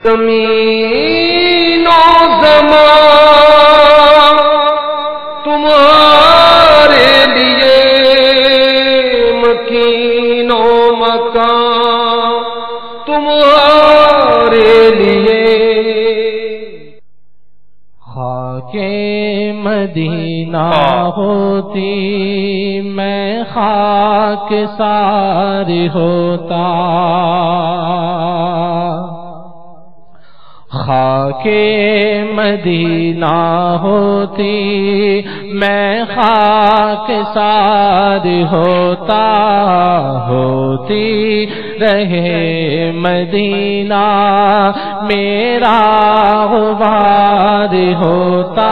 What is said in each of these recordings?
زمین و زمان تمہارے لیے، مکین و مکان تمہارے لیے، خاک مدینہ ہوتی میں خاک سار ہوتا، خاک مدینہ ہوتی میں خاک سار ہوتا، ہوتی رہے مدینہ میرا غبار ہوتا،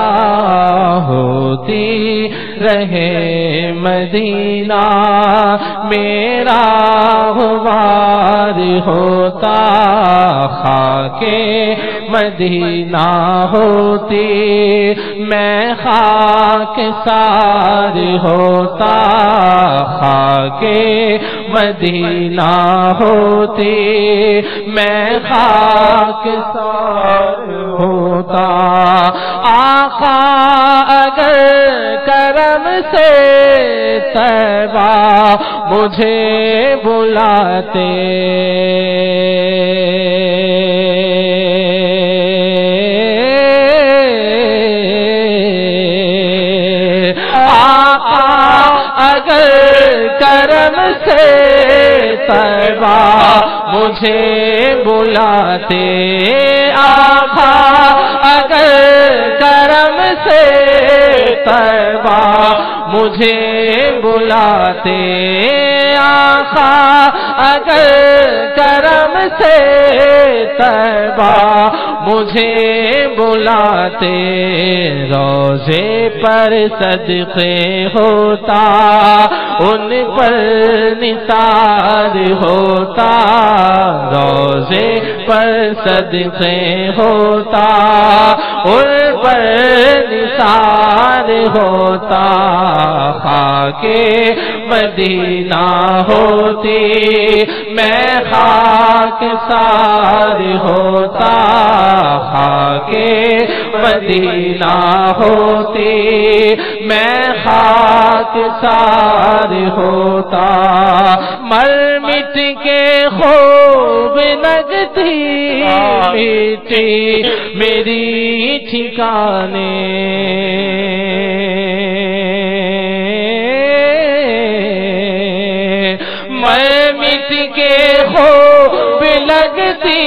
ہوتی رہے مدینہ میرا غبار ہوتا، خاک مدینہ ہوتی میں خاک سار ہوتا، خاک مدینہ ہوتی میں خاک سار ہوتا، آقا اگر کرم سے طیبہ مجھے بلاتے، اگر کرم سے طیبہ مجھے بلاتے، آقا اگر کرم سے طیبہ مجھے بلاتے، آقا اگر کرم سے طیبہ مجھے بلاتے، روضے پر صدقے ہوتا، ان پر نثار ہوتا، روضے پر صدقے ہوتا، ان پر نثار ہوتا، خاک مدینہ ہوتی میں خاک سار ہوتا، خاک مدینہ ہوتی میں خاک سار ہوتا، مر مٹ کے خوب لگتی مٹی میری ٹھکانے، مر مٹ کے خوب لگتی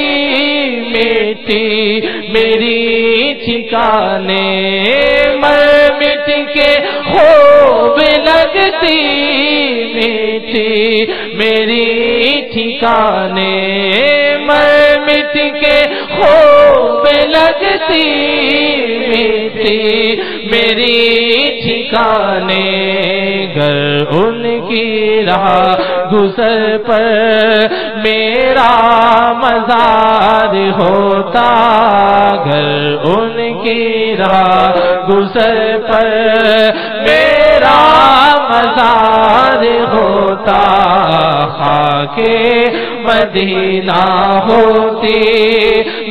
مٹی میری ٹھکانے، مر مٹ کے خوب لگتی مٹی میری ٹھکانے، مر مٹ کے خوب لگتی مٹی میری ٹھکانے، گر ان کی راہ گزر پر میرا مزار ہوتا، گر ان کی راہ گزر پر میرا مزار ہوتا، خاک مدینہ ہوتی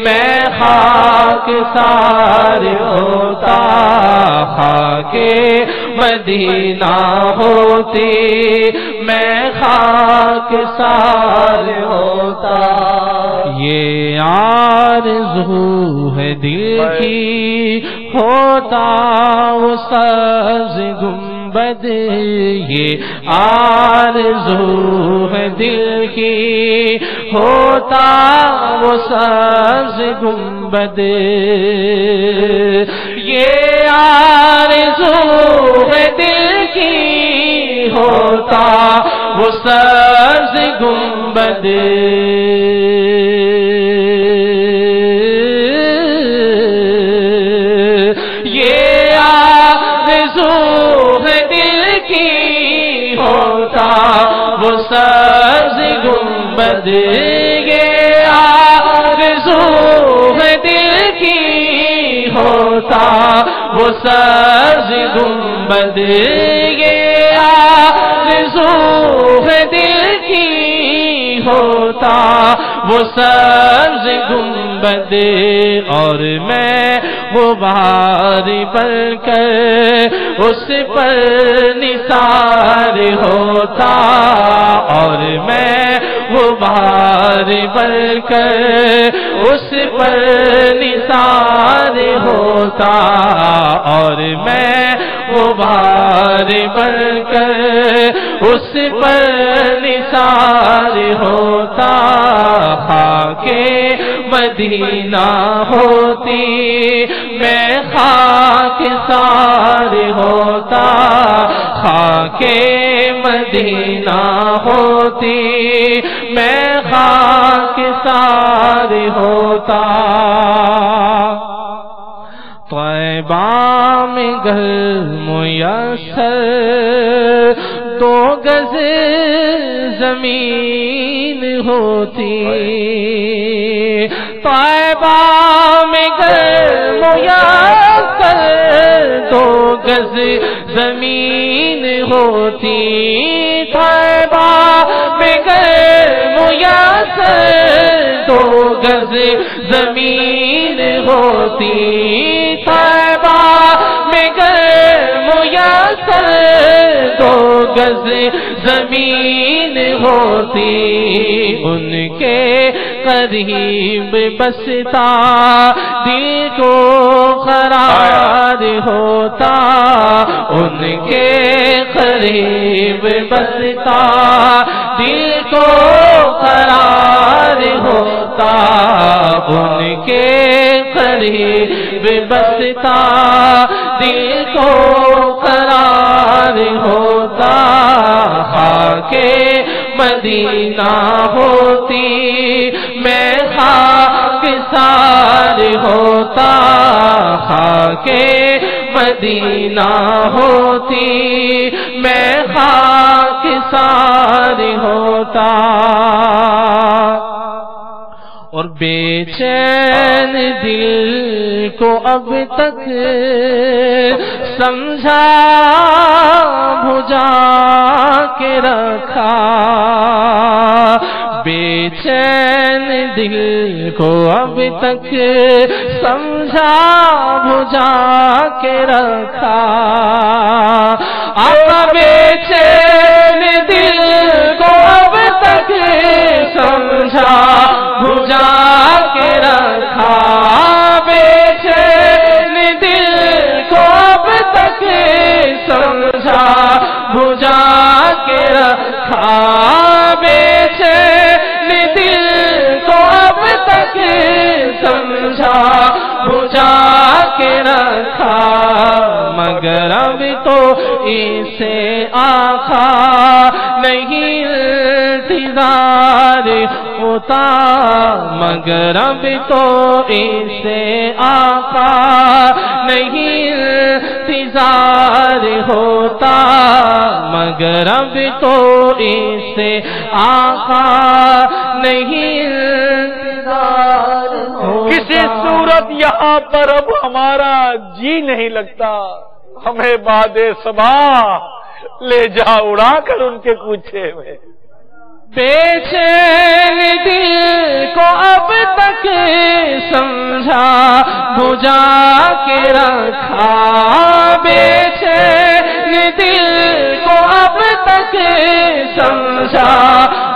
میں خاک سار ہوتا، خاک مدینہ ہوتی میں خاک سار ہوتا، یہ آرزو ہے دل کی ہوتا وہ سبز گنبد، یہ آرزو ہے دل کی ہوتا وہ سبز گنبد، یہ آرزو ہے دل کی ہوتا وہ سبز گنبد، یہ آرزو ہے دل کی ہوتا وہ سبز گنبد، یہ آرزو ہے دل کی ہوتا وہ سبز گنبد، یہ آرزو ہے دل کی ہوتا وہ سبز گنبد اور میں وہ بہار بن کر اس پر نثار ہوتا اور میں وہ بہار بن کر اس پر نثار ہوتا اور میں وہ بہار بن کر اس پر نثار ہوتا خاک مدینہ ہوتی میں خاک سار ہوتا خاک مدینہ ہوتی میں خاک سار ہوتا طیبہ میں گھر میسر 2 گز زمین ہوتی طیبہ میں گھر میسر 2 گز زمین ہوتی طیبہ میں گھر میسر 2 گز زمین ہوتی طیبہ میں گھر میسر 2 گز زمین ہوتی ان کے قریب بستا دل کو قرار ہوتا ان کے قریب بستا دل کو قرار ہوتا ان کے قریب بستا دل کو قرار ہوتا خاک مدینہ ہوتی میں خاک سار ہوتا خاک مدینہ ہوتی میں خاک سار ہوتا اور بے چین دل کو اب تک سمجھا بجھا کے رکھا بے چین دل کو اب تک سمجھا بجھا کے رکھا آقا بے چین دل کو اب تک سمجھا بجھا کے رکھا بے چین دل کو اب تک سمجھا بجھا کے رکھا بے چین دل کو اب تک سمجھا بجھا کے رکھا مگر اب تو اسے آقا نہیں انتظار ہوتا مگر اب تو اسے آقا نہیں انتظار ہوتا مگر اب تو اسے آقا نہیں انتظار ہوتا کسی صورت یہاں پر اب ہمارا جی نہیں لگتا ہمیں باد صبا لے جا اڑا کر ان کے کوچے میں بے چین دل کو اب تک سمجھا بجھا کے رکھا بے چین دل کو اب تک سمجھا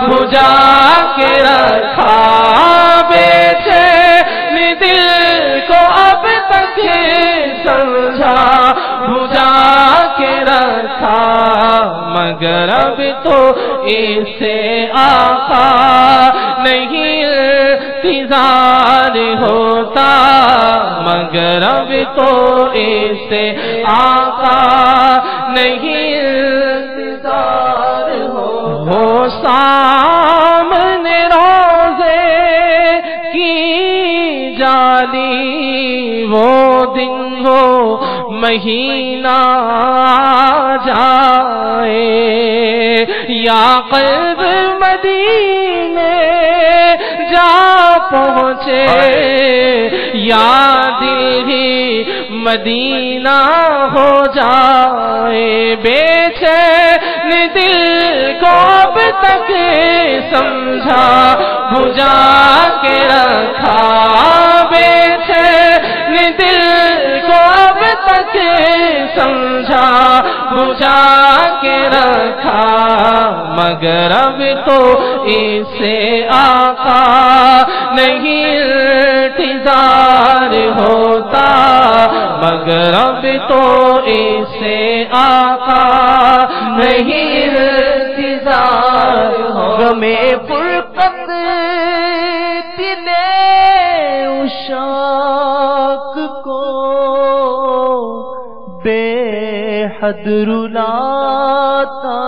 بجھا کے رکھا بے چین دل کو اب تک سمجھا بجھا کے رکھا مگر اب تو اسے آقا نہیں انتظار ہوتا مگر اب تو اسے آقا نہیں انتظار ہو سامنے روزے کی جالی وہ دن وہ مہینہ جائے یا قلب مدینے جا پہنچے یا دل ہی مدینہ ہو جائے بے چین دل کو اب تک سمجھا بجھا کے رکھا، بے چین دل کو اب تک سمجھا بجھا کے رکھا، مگر اب تو اسے آقا نہیں انتظار ہوتا، مگر اب تو اسے آقا نہیں انتظار ہوتا۔ غمِ فرقت دل عشاق کو بے حد رلاتا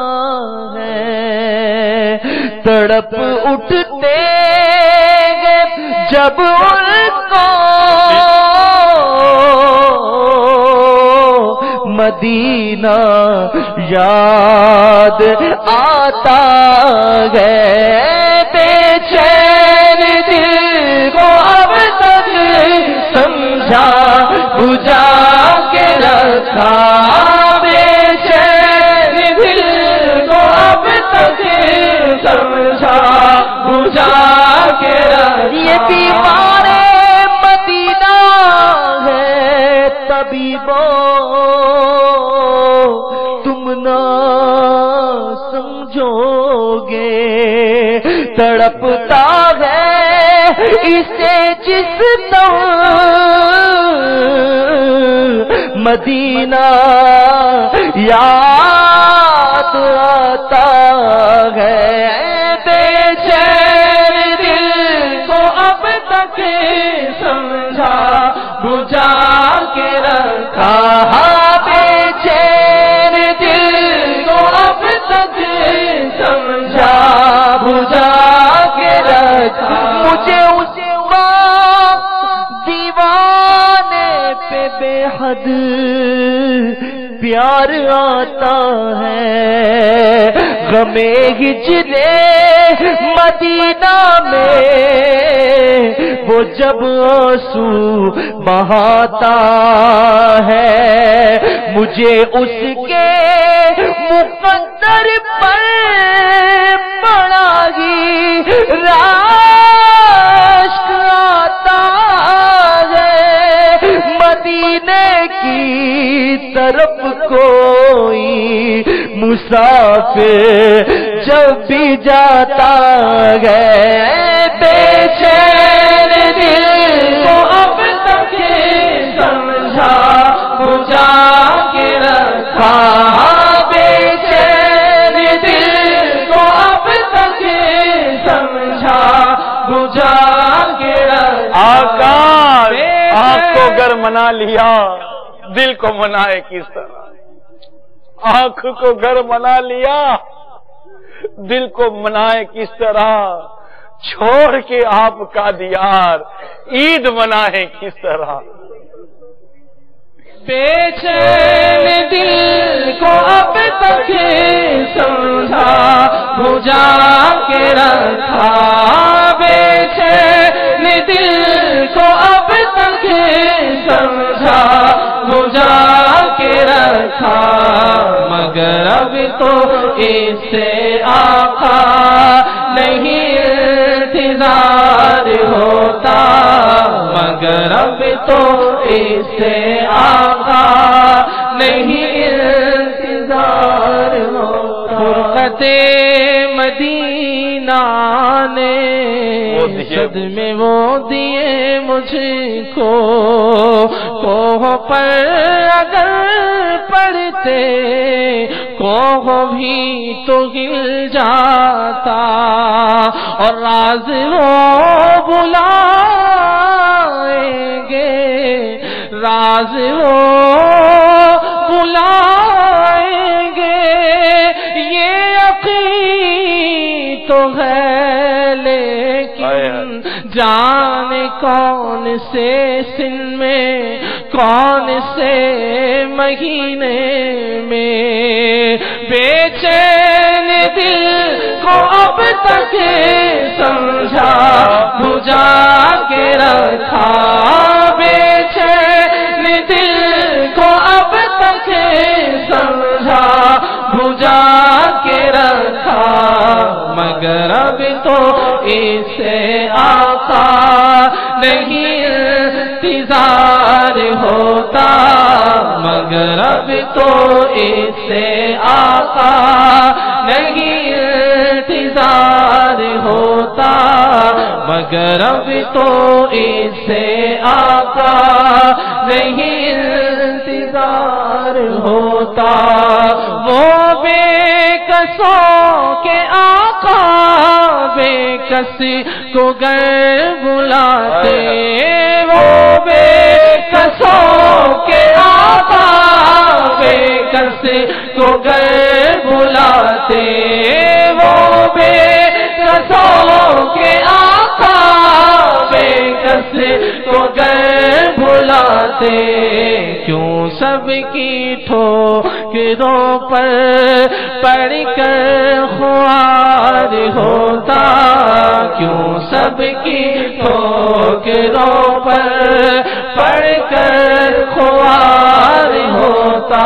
ہے، تڑپ اٹھتے جب ان کو مدینہ یاد آتا ہے، بے چین دل کو اب تک سمجھا بجھا کے رکھا، بے چین دل کو اب تک سمجھا بجھا کے رکھا۔ یہ بیمار مدینہ ہے طبیبو، تم نہ سمجھو گے، تڑپتا ہے اسے جس طرح مدینہ یاد آتا ہے، بے چین دل کو اب تک سمجھا بجھا کے رکھا، بے چین دل کو اب تک سمجھا بجھا کے رکھا، مجھے اس دیوانے پہ بے حد پیار آتا ہے، غم ہجر مدینہ میں وہ جب آنسو بہاتا ہے، مجھے اس کے مقدر پر بڑا ہی رشک آتا ہے، مدینے کی طرف کوئی مسافر جب بھی جاتا ہے، بے چین دل کو اب تک سمجھا بجھا کے رکھا، بے چین دل کو اب تک سمجھا بجھا کے رکھا۔ آقا آنکھ کو گر منا لیا، دل کو منائے کس طرح؟ آنکھ کو گر منا لیا، دل کو منائے کس طرح؟ چھوڑ کے آپ کا دیار عید منائے کس طرح؟ بے چین دل کو اب تک سمجھا بجھا کے رکھا، بے چین دل کو اب تک سمجھا بجھا کے رکھا، مگر اب تو اسے آقا نہیں انتظار ہوتا، مگر اب تو اسے آقا نہیں انتظار ہوتا۔ فرقت مدینہ نے صدمے وہ دیے مجھ کو، کوہ پر اگر پڑتے کوہ بھی تو ہل جاتا، اور راز وہ بلائیں گے، راز وہ بلائیں گے، یہ یقین تو ہے، لیکن جانے کون سے سن میں کون سے مہینے میں، بے چین دل کو اب تک سمجھا بجھا کے رکھا، بے چین دل کو اب تک سمجھا بجھا مگر اب تو اسے آقا نہیں انتظار ہوتا، مگر اب تو اسے آقا نہیں انتظار ہوتا، مگر اب تو اسے آقا نہیں انتظار ہوتا۔ وہ بے کسوں کے آقا بے کس کو گر بلاتے، وہ بے کسوں کے آقا بے کس کو گر بلاتے، وہ بے کسوں کے آقا بے کس کو گر بلاتے، کیوں سب کی ٹھوکروں پر پڑ کر خوار ہوتا، کیوں سب کی ٹھوکروں پر پڑ کر خوار ہوتا،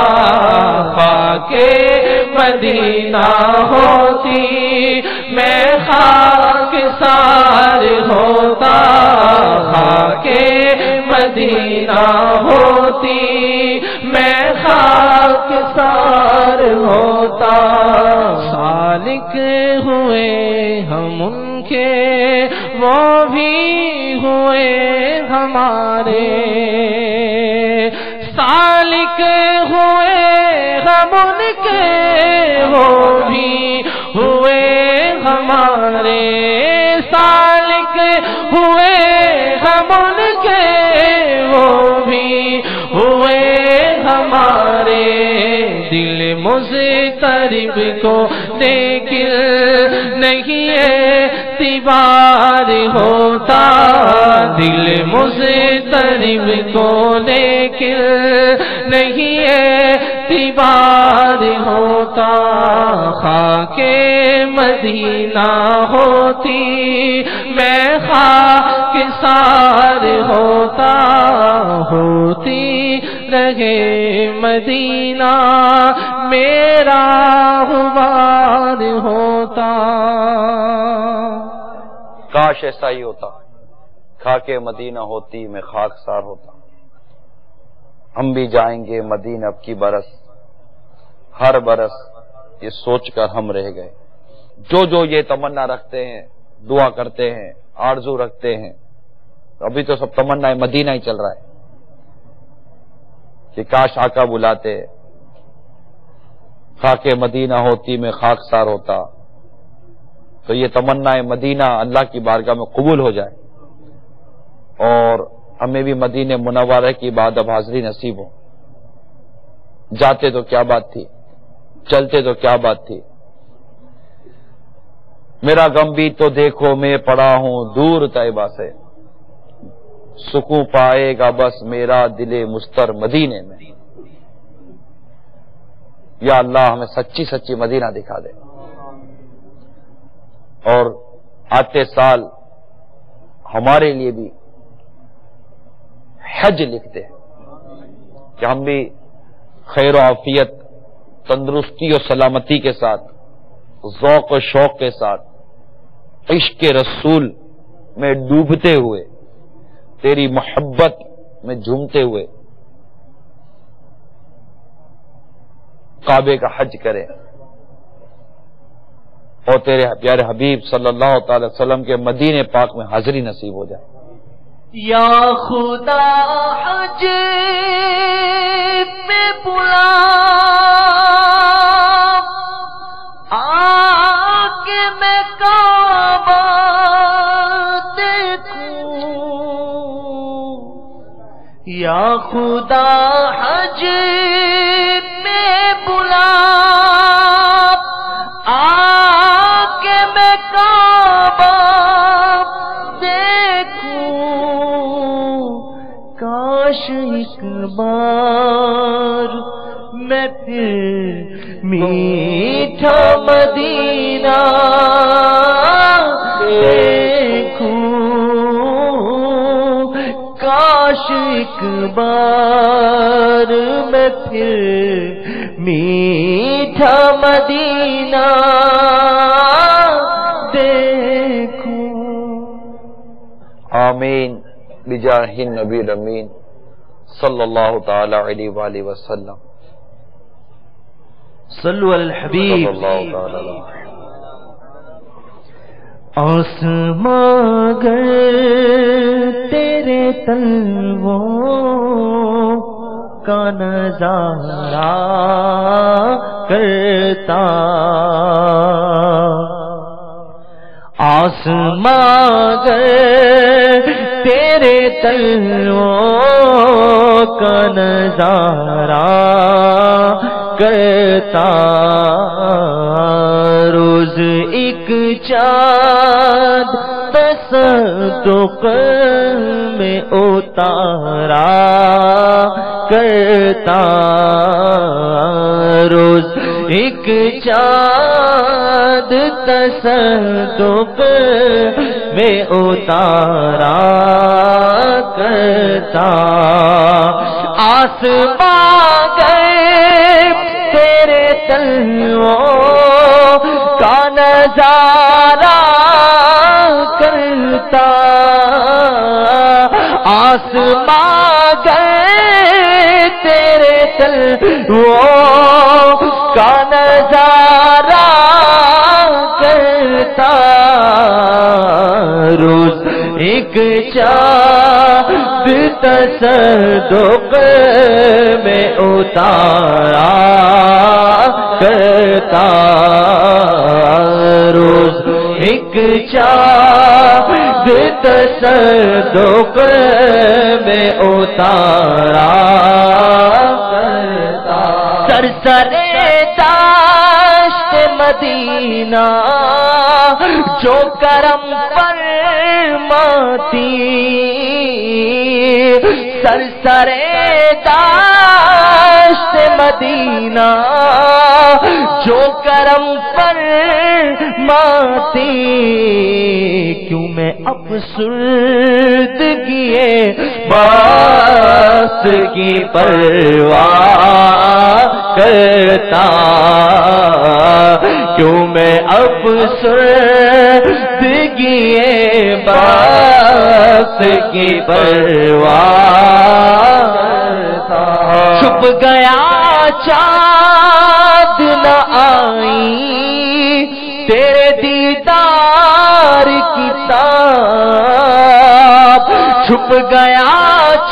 خاک مدینہ ہوتی میں خاک سار ہوتا، خاک مدینہ ہوتی میں خاک سار ہوتا۔ سالک ہوئے ہم ان کے، وہ بھی ہوئے ہمارے، سالک ہوئے ہم ان کے، وہ بھی ہوئے ہمارے، سالک ہوئے ہم ان کے، وہ بھی ہوئے ہمارے، دل مضطرب کو لیکن نہیں اعتبار ہوتا، دل مضطرب کو لیکن نہیں اعتبار ہوتا، خاک مدینہ ہوتی میں خاک سار ہوتا، ہوتی رہے مدینہ میرا غبار ہوتا۔ کاش ایسا ہی ہوتا، خاک مدینہ ہوتی میں خاک سار ہوتا، ہم بھی جائیں گے مدینہ اب کی برس، ہر برس یہ سوچ کر ہم رہ گئے، جو جو یہ تمنا رکھتے ہیں، دعا کرتے ہیں، آرزو رکھتے ہیں، ابھی تو سب تمنا مدینہ ہی چل رہا ہے کہ کاش آقا بلاتے، خاک مدینہ ہوتی میں خاک سار ہوتا، تو یہ تمنا مدینہ اللہ کی بارگاہ میں قبول ہو جائے اور ہمیں بھی مدینہ منورہ کی بعد اب حاضری نصیب ہو۔ جاتے تو کیا بات تھی، چلتے تو کیا بات تھی، میرا غم بھی تو دیکھو میں پڑا ہوں دور طیبہ سے، سکون پائے گا بس میرا دل مستر مدینے میں۔ یا اللہ ہمیں سچی سچی مدینہ دکھا دے، اور آتے سال ہمارے لیے بھی حج لکھ دے کہ ہم بھی خیر و عافیت، تندرستی اور سلامتی کے ساتھ، ذوق و شوق کے ساتھ، عشق رسول میں ڈوبتے ہوئے، تیری محبت میں جھومتے ہوئے کعبے کا حج کرے اور تیرے پیارے حبیب صلی اللہ تعالی وسلم کے مدینے پاک میں حاضری نصیب ہو جائے۔ یا خدا حج پہ بلا آکے میں کعبہ دیکھوں، یا خدا حج پہ بلا آکے میں کعبہ کاش ایک بار میں پھر میٹھا مدینہ دیکھوں، کاش ایک بار میں پھر میٹھا مدینہ آمین بجاہ النبی الامین صلی اللہ تعالی علیہ وآلہ وسلم صلو علی الحبیب صلی اللہ تعالی علیہ وسلم. آسماں گر تیرے تلووں کا نظارہ کرتا، آسماں گر تیرے تلووں کا نظارہ کرتا، روز ایک چاند تصدق میں اتارا کرتا، روز ایک چاند تصدق میں اتارا کرتا، آسمان گئے تیرے تلووں کا نظارہ کرتا، آسمان گئے تیرے تلووں کا نظارہ کرتا، روز ایک چاند تصدق میں اتارا کرتا، روز ایک چاند تصدق میں اتارا کرتا، سرسرے داشت مدینہ جو کرم فرماتی، سرسرے داشت مدینہ جو کرم فرماتی، کیوں میں افسردگی بات کی پرواہ کرتا، کیوں میں افسردگی بات کی پرواہ کرتا، چھپ گیا چاند نہ آئی تیرے دیدار کی تاب، چھپ گیا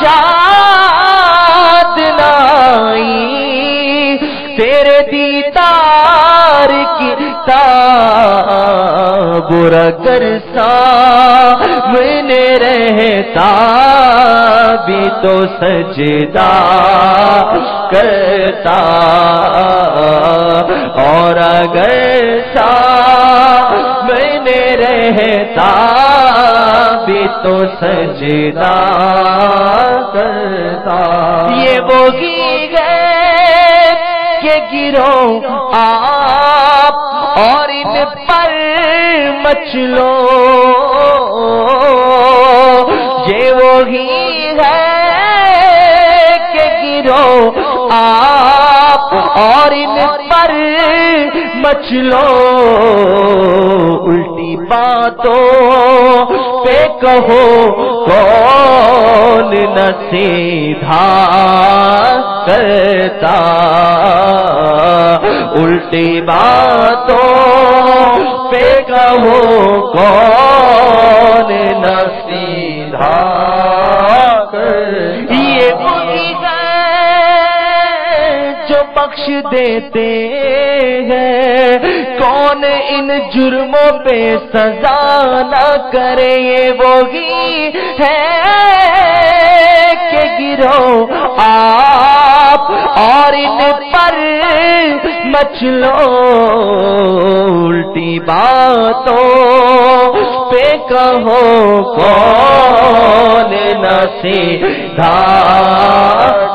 چاند نہ آئی تیرے دیدار کی تاب، اگر سامنے رہتا بھی تو سجدہ کرتا، اور اگر سامنے رہتا بھی تو سجدہ کرتا، یہ وہی ہے کہ گرو آپ اور ان پر مچلو، یہ وہی ہے کہ گرو آپ اور ان پر مچلو، الٹی باتوں پہ کہو کون نہ سیدھا کرتا، الٹی باتوں پہ کہو کون نہ سیدھا کرتا، یہ وہی ہے جو بخش دیتے ہیں، کون ان جرموں پہ سزا نہ کرے، یہ وہی ہے کہ گرو آپ اور ان پر مچلو، الٹی باتوں پہ کہو کون نہ سیدھا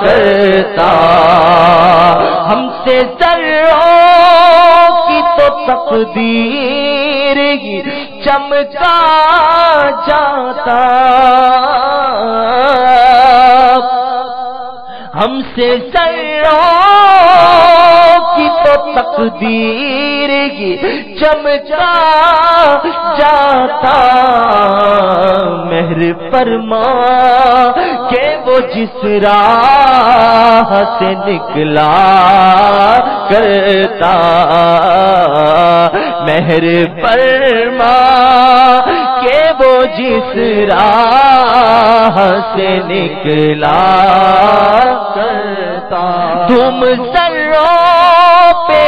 کرتا، ہم سے ذروں کی تو تقدیر ہی چمکا جاتا، ہم سے ذروں کی تو تقدیر چمکا جاتا مہر فرما کہ وہ جس راہ سے نکلا کرتا مہر فرما کہ وہ جس راہ سے نکلا کرتا تم سروں پہ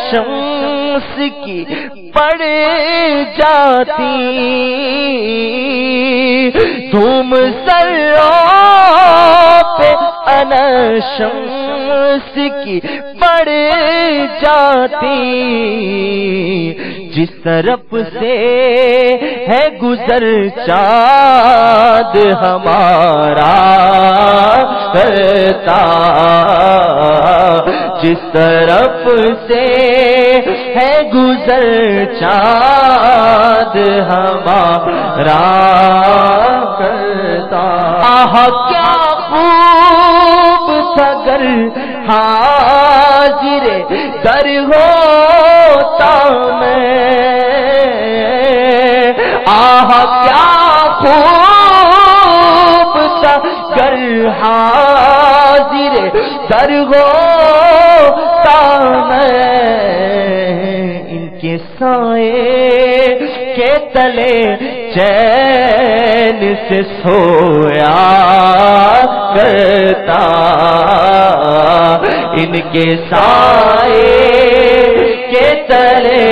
شمس کی پڑ جاتی تم سروں پہ شمس کی پڑ جاتی جس طرف سے ہے گزر چاند ہمارا کرتا جس طرف سے ہے گزر چاند ہمارا کرتا آہ کیا خوب سگر حاضر در ہوتا میں آہ کیا خوب سگر حاضر در ہوتا میں ان کے سائے کے تلے چین سے سویا کرتا ان کے سائے کے تلے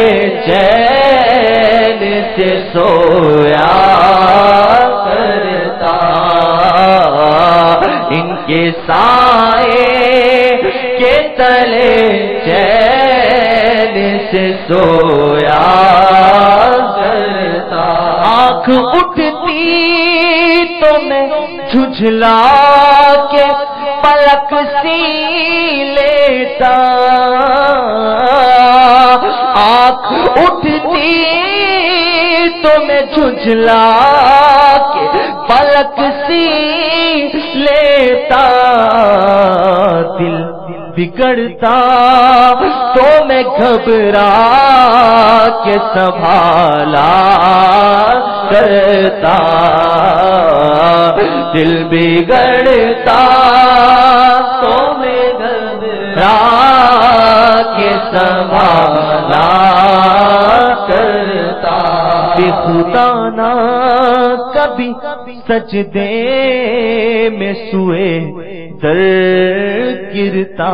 چین سے سویا کرتا ان کے سائے کے تلے چین سے سویا کرتا آنکھ اٹھتی تو میں جھجھلا کے پلک سی لیتا آنکھ اٹھتی تو میں جھجھلا کے پلک سی لیتا دل بگڑتا تو میں گھبرا کے سنبھالا کرتا دل بگڑتا تو میں گھبرا کے سنبھالا کرتا بے خدا نہ کبھی سجدے میں سوئے در گرتا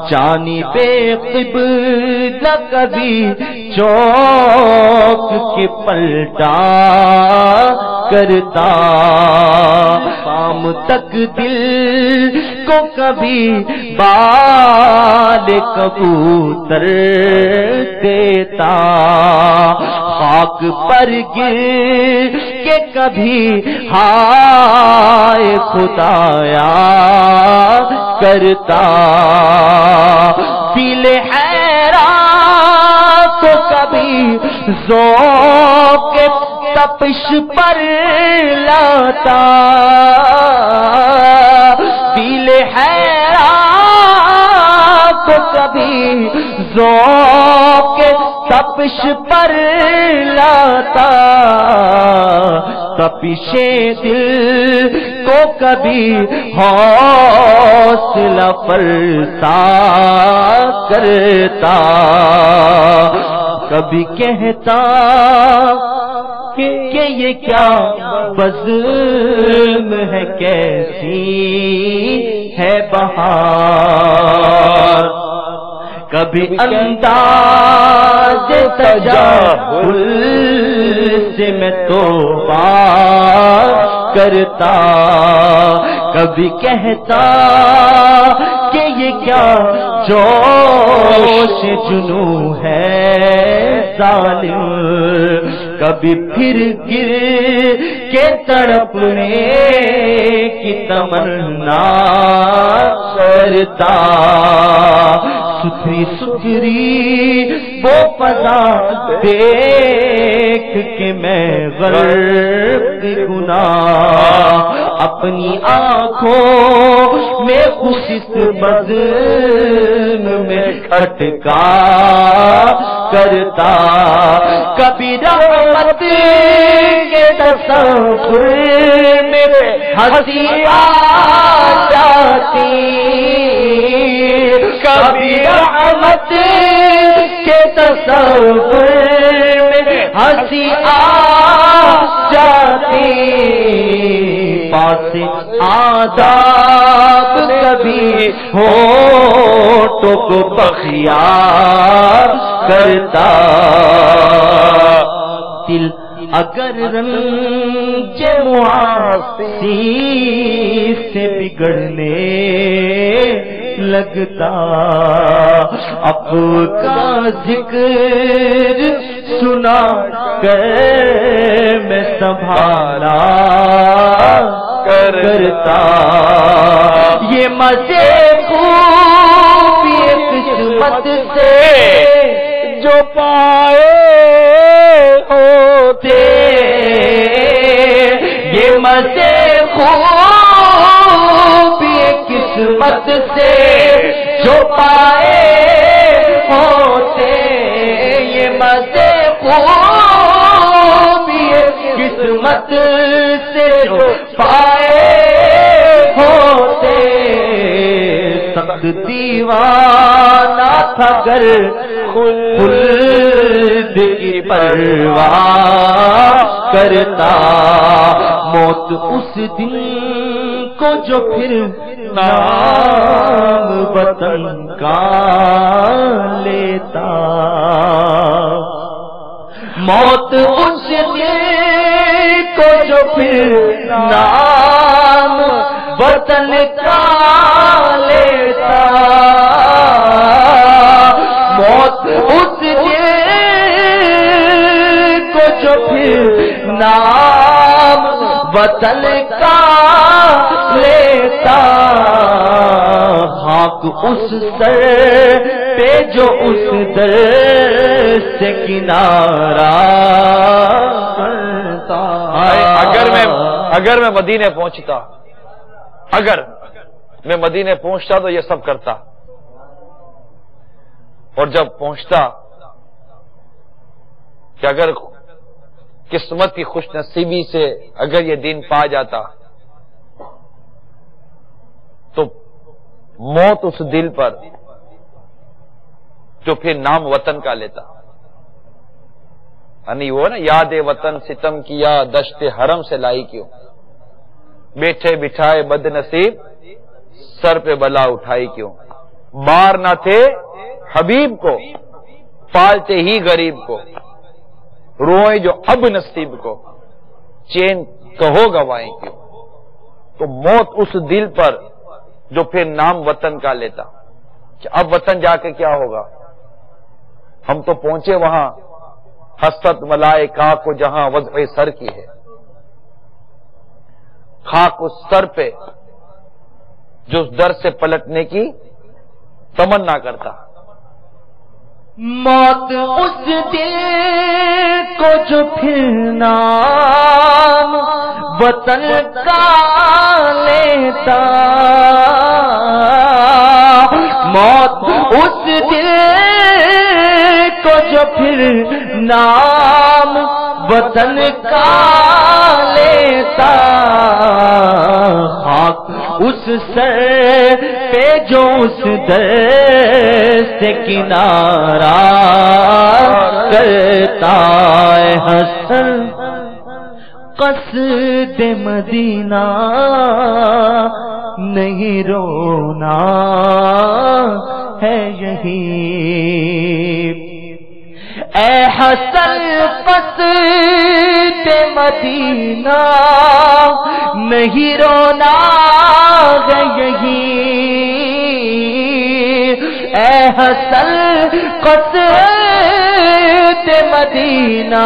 جانی بے قبلہ کبھی چوک کے پلٹا کرتا شام تک دل کو کبھی بال کبوتر دیتا خاک پر گر کے کبھی ہائے خدایا کرتا دل حیران تو کبھی ذوق کے تپش پر لاتا دل حیران تو کبھی ذوق کے تپش پر لاتا تپش دل کو کبھی حوصلہ فرسا کرتا کبھی کہتا کہ یہ کیا بزم ہے کیسی ہے بہار کبھی انداز تجاہل سے میں توبہ کرتا کبھی کہتا کہ یہ کیا جوش جنو ہے ظالم کبھی پھر گر کے تڑپنے کی تمنا کرتا ستھری ستھری وہ فضا دیکھ کے میں غرق گناہ اپنی آنکھوں میں خوش اس بزم میں کھٹکا کرتا، کبھی رحمت کے تصور میں ہنسی آ جاتی، کبھی رحمت کے تصور میں ہنسی آ جاتی، پاس آداب کبھی ہونٹوں کو بخیار کرتا، دل اگر رنج معاصی سے بگڑنے لگتا، اب کا ذکر سنا کر میں سنبھالا کرتا، یہ مزے خوب یہ قسمت سے جو پائے ہوتے، یہ مزے خوب یہ قسمت سے جو پائے ہوتے، یہ مزے خوب یہ قسمت سے جو پائے ہوتے، سخت دیوانہ تھا گر خلد کی پرواہ کرتا، موت اس دن کو جو پھر نام وطن کا لیتا، موت اس دن کو جو پھر نام وطن کا لیتا، موت اس دن کو جو پھر نام وطن کا لیتا، خاک اس سر پہ جو اس در سے کنارہ کرتا۔ اگر میں مدینے پہنچتا، اگر میں مدینے پہنچتا تو یہ سب کرتا، اور جب پہنچتا کہ اگر قسمت کی خوش نصیبی سے اگر یہ دین پا جاتا تو موت اس دل پر جو پھر نام وطن کا لیتا، یعنی وہ نا یاد وطن ستم کیا دشت حرم سے لائی کیوں، بیٹھے بٹھائے بد نصیب سر پہ بلا اٹھائی کیوں، بار نہ تھے حبیب کو پالتے ہی غریب کو، روئے جو اب نصیب کو چین کہو گوائیں کیوں۔ تو موت اس دل پر جو پھر نام وطن کا لیتا کہ اب وطن جا کے کیا ہوگا، ہم تو پہنچے وہاں حسرت ملائکہ کو جہاں وضع سر کی ہے، خاک اس سر پہ جو اس در سے پلٹنے کی تمنا کرتا۔ موت اس دل کو جو پھر نام وطن کا لیتا، موت اس دل کو جو پھر نام وطن کا لیتا، خاک اس سر پہ جو اس در سے کنارہ کرتا، حسن قصد مدینہ نہیں رونا ہے یہی، اے حسن قصد مدینہ نہیں رونا ہے یہی، اے حسن قصد مدینہ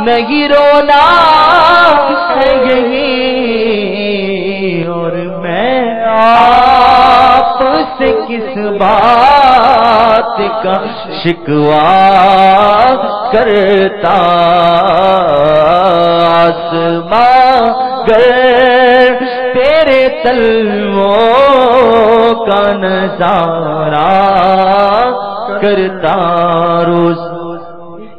نہیں رونا ہے یہی، اور میں آپ سے کس بات کا شکوا کرتا، آسماں گر تیرے تلووں کا نظارہ کرتا روز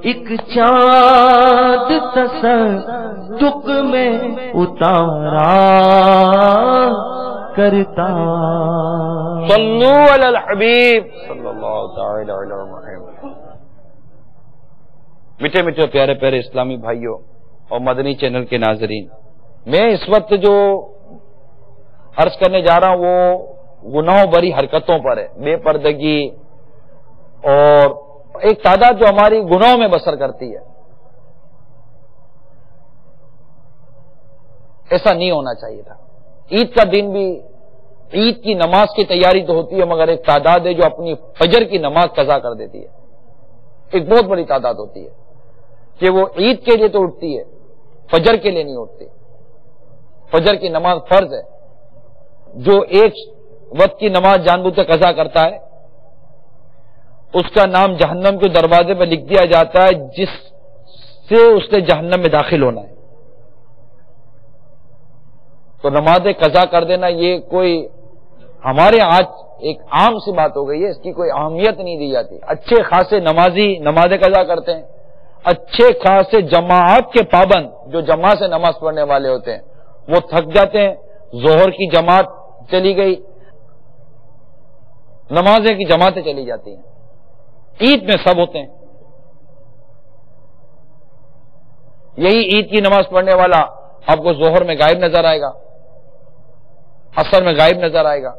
ایک چاند تصدق میں اتارا کرتا. صلو علی الحبیب صلی اللہ تعالی علیہ وسلم. میٹھے میٹھے پیارے پیارے اسلامی بھائیوں اور مدنی چینل کے ناظرین، میں اس وقت جو عرض کرنے جا رہا ہوں وہ گناہوں بری حرکتوں پر ہے، بے پردگی اور ایک تعداد جو ہماری گناہوں میں بسر کرتی ہے. ایسا نہیں ہونا چاہیے تھا. عید کا دن بھی عید کی نماز کی تیاری تو ہوتی ہے، مگر ایک تعداد ہے جو اپنی فجر کی نماز قضا کر دیتی ہے. ایک بہت بڑی تعداد ہوتی ہے کہ وہ عید کے لیے تو اٹھتی ہے، فجر کے لیے نہیں اٹھتی. فجر کی نماز فرض ہے. جو ایک وقت کی نماز جان بوجھ کر قضا کرتا ہے اس کا نام جہنم کے دروازے پہ لکھ دیا جاتا ہے جس سے اس نے جہنم میں داخل ہونا ہے. تو نماز قضا کر دینا یہ کوئی ہمارے آج ایک عام سی بات ہو گئی ہے، اس کی کوئی اہمیت نہیں دی جاتی. اچھے خاصے نمازی نماز قضا کرتے ہیں، اچھے خاصے جماعت کے پابند جو جماعت سے نماز پڑھنے والے ہوتے ہیں وہ تھک جاتے ہیں. ظہر کی جماعت چلی گئی، نمازیں کی جماعتیں چلی جاتی ہیں. عید میں سب ہوتے ہیں. یہی عید کی نماز پڑھنے والا آپ کو ظہر میں غائب نظر آئے گا، عصر میں غائب نظر آئے گا.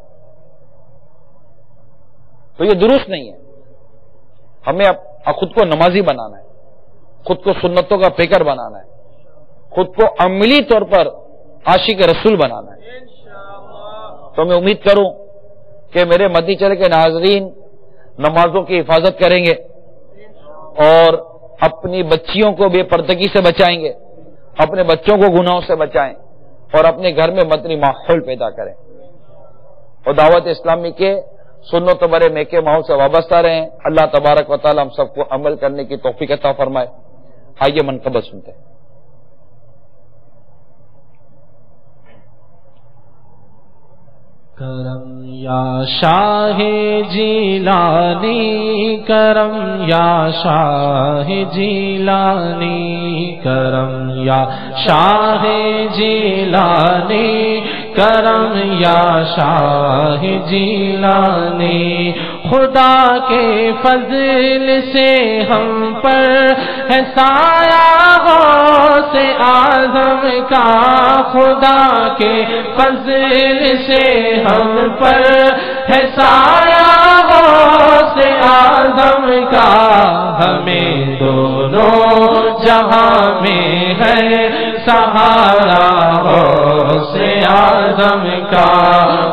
تو یہ درست نہیں ہے. ہمیں خود کو نمازی بنانا ہے، خود کو سنتوں کا پیکر بنانا ہے، خود کو عملی طور پر عاشق رسول بنانا ہے. تو میں امید کروں کہ میرے مدنی چینل کے ناظرین نمازوں کی حفاظت کریں گے اور اپنی بچیوں کو بے پردگی سے بچائیں گے، اپنے بچوں کو گناہوں سے بچائیں اور اپنے گھر میں مدنی ماحول پیدا کریں اور دعوت اسلامی کے سنت برے میکے ماحول سے وابستہ رہیں. اللہ تبارک و تعالی ہم سب کو عمل کرنے کی توفیق عطا فرمائے. آئیے منقبت سنتے ہیں. کرم یا شاہ جیلانی، کرم یا شاہ جیلانی، کرم یا شاہ جیلانی، کرم یا شاہ جیلانی. خدا کے فضل سے ہم پر ہے سایہ غوث اعظم کا، خدا کے فضل سے ہم پر ہے سایہ غوث اعظم کا. ہمیں دونوں جہاں میں ہے سہارا غوث اعظم کا،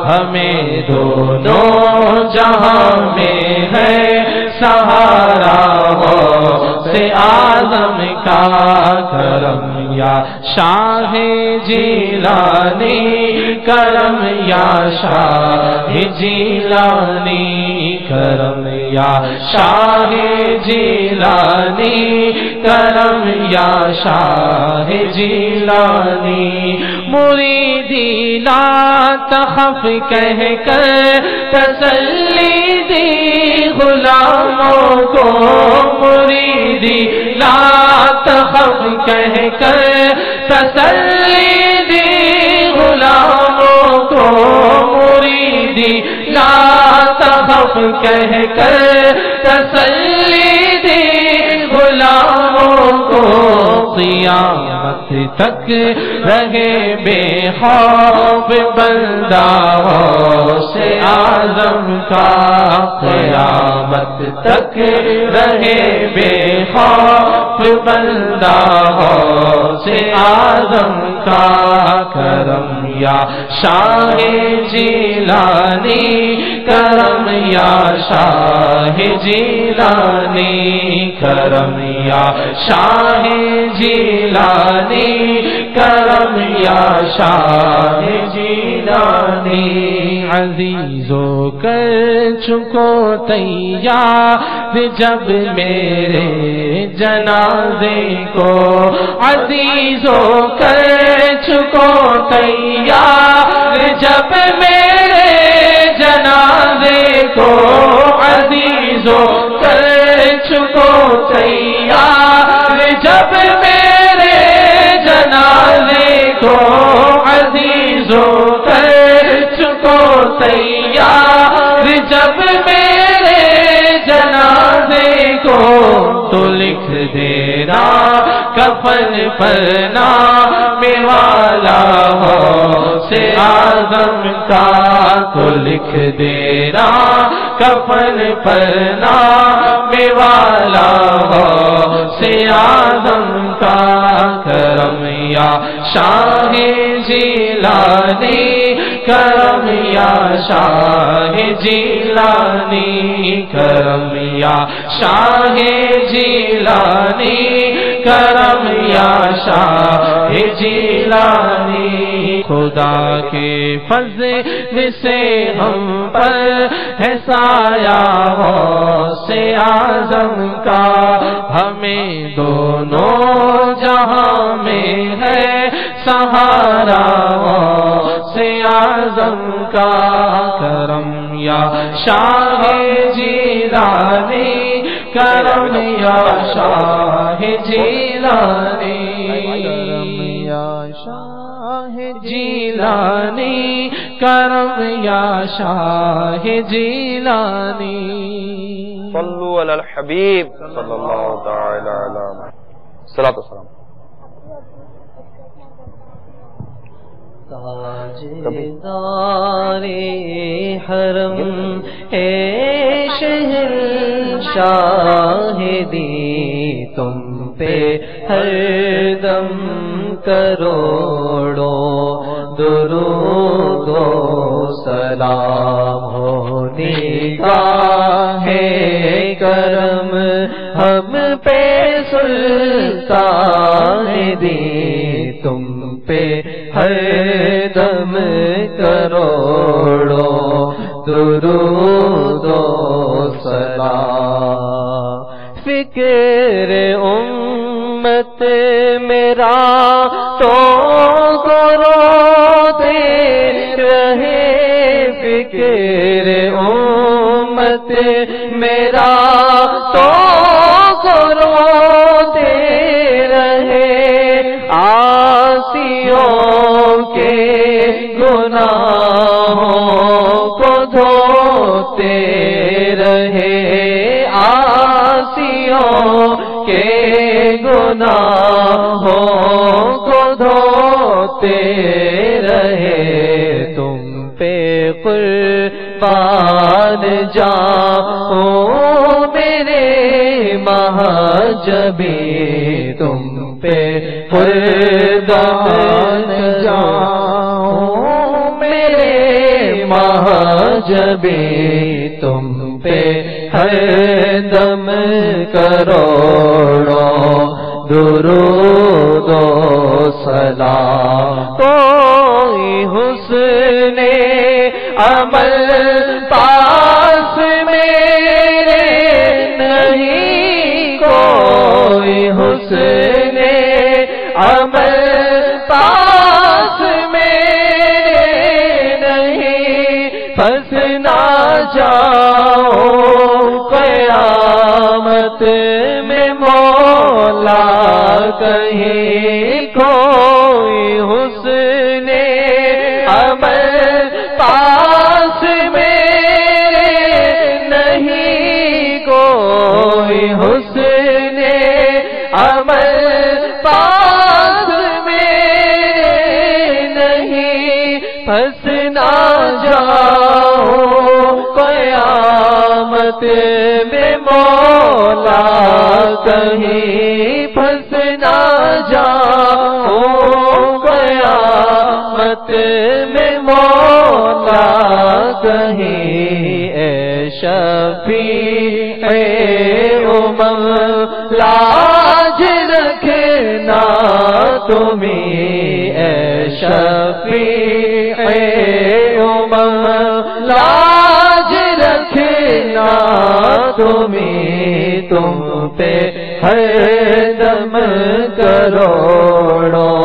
ہمیں دونوں جہاں میں ہے سہارا غوث اعظم کا. کرم یا شاہ جیلانی، کرم یا شاہ جیلانی، کرم یا شاہ جیلانی، کرم یا شاہ جیلانی. مریدی لا تخف کہہ کر تسلی دی غلاموں کو، مریدی لا تخف کہہ کر تسلی دی غلاموں کو، مریدی لا تخف کہہ کر تسلی دی غلاموں کو. قیامت تک رہے بے خوف بندہ غوث اعظم کا، قیامت تک رہے بے خوف بندہ غوث اعظم کا. کرم یا شاہ جیلانی، کرم یا شاہ جیلانی، کرم یا شاہ جیلانی، کرم یا شاہ جیلانی. عزیزو کر چکو تیار جب میرے جنازے کو، عزیزو کر چکو تیار جب میرے جنازے کو عزیزوں کر چکو تیار، جب میرے جنازے کو عزیزوں کر چکو تیار، جب میرے جنازے کو تو لکھ دینا کفن پر نام والا ہو سے اعظم کا، تو لکھ دینا کفن پر نام والا ہو سے اعظم کا، کرم یا شاہ جیلانی، کرم یا شاہ جیلانی، کرم یا شاہ جیلانی، کرم یا شاہ جیلانی، خدا کے فضل سے ہم پر ہے سایہ ہو سے اعظم کا، ہمیں دونوں جہاں میں ہے سہارا ہو سے اعظم کا، کرم یا شاہ جیلانی، کرم یا شاہ جیلانی، کرم یا شاہ جیلانی، کرم یا شاہ جیلانی۔ صلو علی الحبیب صلی اللہ تعالی علیہ الصلوۃ والسلام۔ تاجدار حرم اے شہنشاہ دی، تم پہ ہر دم کروڑوں درود و سلام ہو، نگاہ کرم ہم پہ سلطان دی، تم پہ ہر دم کروڑوں درود و سلام، فکر امت میرا تو روتے رہے، فکر امت میرا تو روتے رہے، آسیوں کے گناہوں کو دھوتے رہے، آسیوں کے گناہوں کو دھوتے رہے، تم پہ قربان جاؤں میرے مہاجبی، تم پہ قربان جاؤں میرے مہاجبی، تم پہ ہر دم کروڑوں درود و سلام، کوئی حسن عمل پاس میرے نہیں، کوئی حسن عمل پاس میرے نہیں، پھنس نہ جاؤں قیامت میں مولا کہیں، کوئی حسن عمل پاس میرے نہیں، کوئی حسن عمل پاس میرے نہیں، پھنس نہ جاؤں قیامت میں مولا کہیں، پھنس نہ جاؤں قیامت میں مولا کہیں، اے شفیع امم لاج رکھنا تمہیں، اے شفیع امم لاج رکھنا تمہیں، تم پہ ہر دم کروڑوں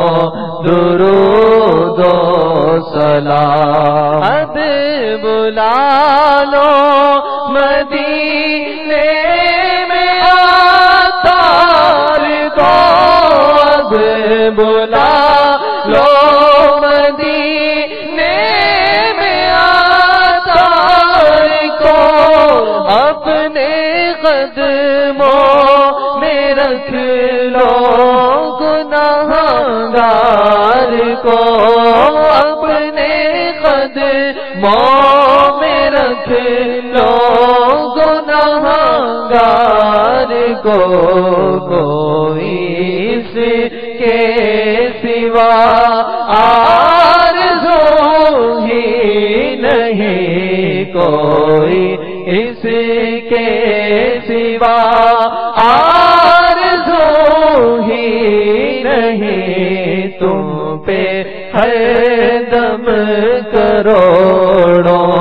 درود و سلام اب بلا لو مدینے میں عطار کو اب بلا لو مدینے میں عطار کو اپنے قدموں میں رکھ لو گناہگار کو اپنے قدموں میں رکھ لو گناہگار کو کوئی اس کے سوا آرزو ہی نہیں کوئی اس کے سوا آرزو ہی نہیں تم پہ ہر دم کروڑوں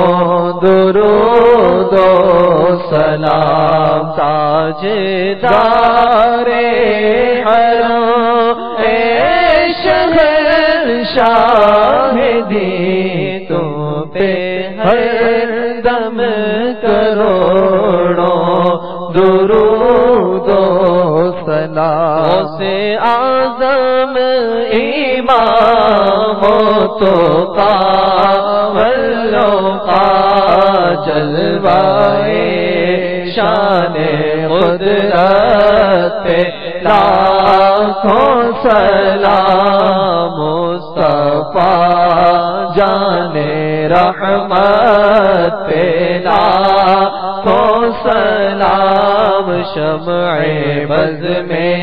درود و سلام تاجدار حرم اے شہنشاہ دی تم پہ ہر دم کروڑوں درود و سلام سے اعظم امام تو جلوائے شان قدرت لاکھوں سلام مصطفیٰ جان رحمت لاکھوں سلام شمع بز میں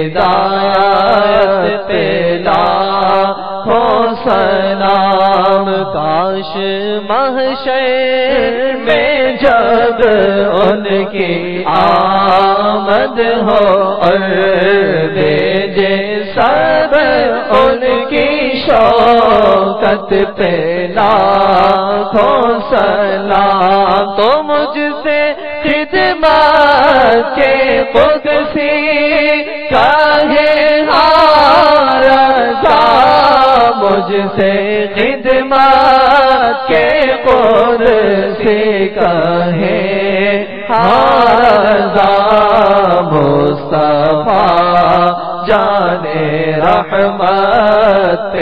ہدایت لاکھوں سلام کاش محشر میں جب ان کی آمد ہو اور بھیجے سب ان کی شوکت پہ لاکھوں سلام تو مجھ سے خدمت کے قدسی کہے رضا مجھ سے خدمت کے قدسی کہے رضا مصطفیٰ جان رحمت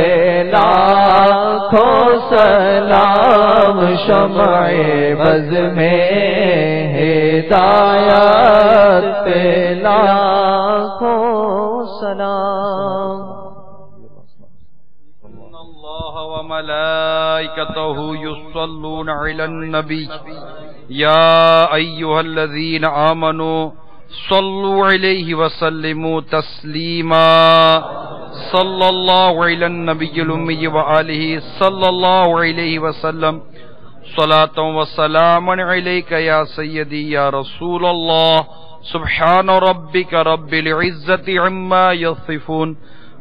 لاکھوں سلام شمع بز میں ہدایت لاکھوں سلام وملائكته يصلون على النبي يا أيها الذين آمنوا صلوا عليه وسلموا تسليما صلى الله على النبي الأمي وآله صلى الله عليه وسلم صلاة وسلام عليك يا سيدي يا رسول الله سبحان ربك رب العزة عما يصفون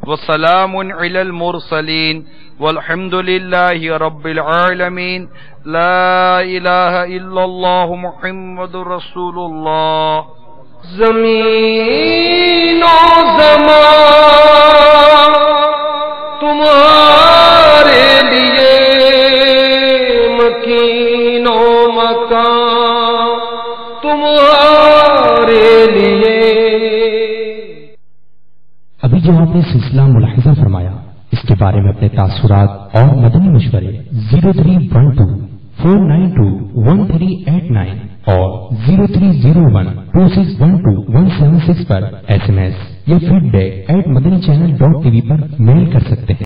وسلام على المرسلين والحمد لله رب العالمين لا إله إلا الله محمد رسول الله زمین و زمان تمہارے لیے مکین و مکان تمہارے لیے. ابھی جو آپ نے سلسلہ ملاحظہ فرمایا اس کے بارے میں اپنے تاثرات اور مدنی مشورے 0312-492-1389 اور 0301-2612-176 پر SMS یا feedback@madanichannel.tv پر میل کر سکتے ہیں.